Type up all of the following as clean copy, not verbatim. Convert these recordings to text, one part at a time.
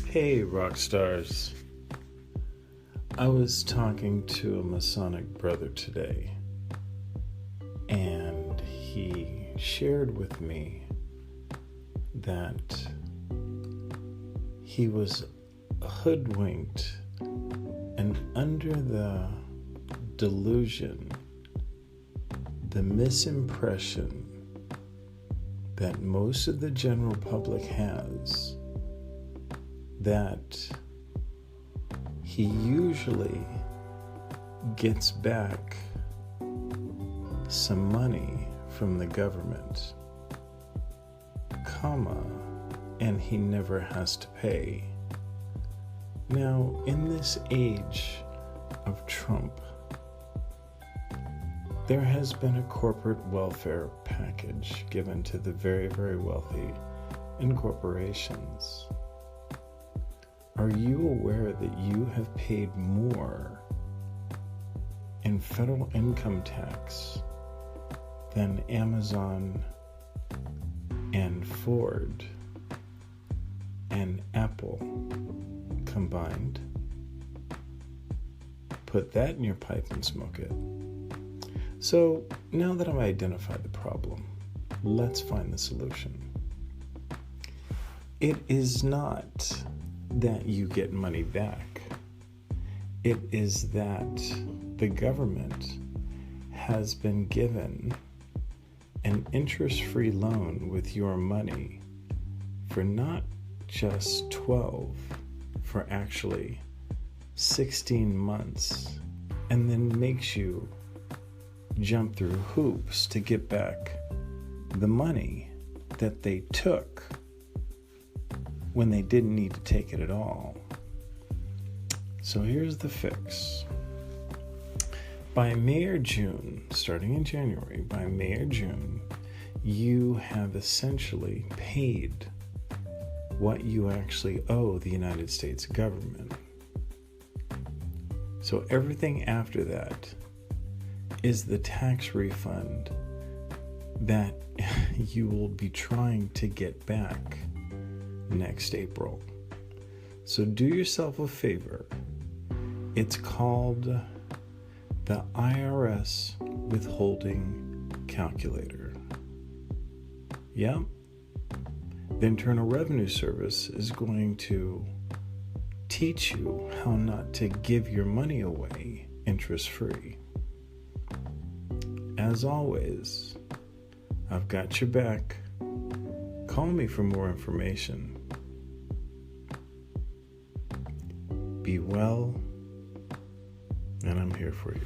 Hey, Rockstars. I was talking to a Masonic brother today, and he shared with me that he was hoodwinked and under the delusion, the misimpression that most of the general public has, that he usually gets back some money from the government, and he never has to pay. Now, in this age of Trump, there has been a corporate welfare package given to the very, very wealthy and corporations. Are you aware that you have paid more in federal income tax than Amazon and Ford and Apple combined? Put that in your pipe and smoke it. So now that I've identified the problem, let's find the solution. It is not that you get money back. It is that the government has been given an interest-free loan with your money for not just 12, for actually 16 months, and then makes you jump through hoops to get back the money that they took when they didn't need to take it at all. So here's the fix. By May or June, starting in January, by May or June, you have essentially paid what you actually owe the United States government. So everything after that is the tax refund that you will be trying to get back next April. So do yourself a favor. It's called the IRS Withholding Calculator. Yep. The Internal Revenue Service is going to teach you how not to give your money away interest-free. As always, I've got your back. Call me for more information. Be well, and I'm here for you.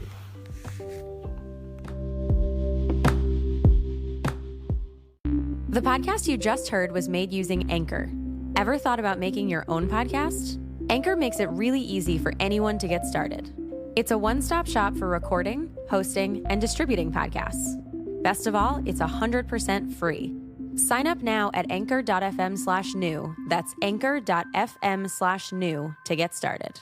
The podcast you just heard was made using Anchor. Ever thought about making your own podcast? Anchor makes it really easy for anyone to get started. It's a one-stop shop for recording, hosting, and distributing podcasts. Best of all, it's 100% free. Sign up now at anchor.fm/new. That's anchor.fm/new to get started.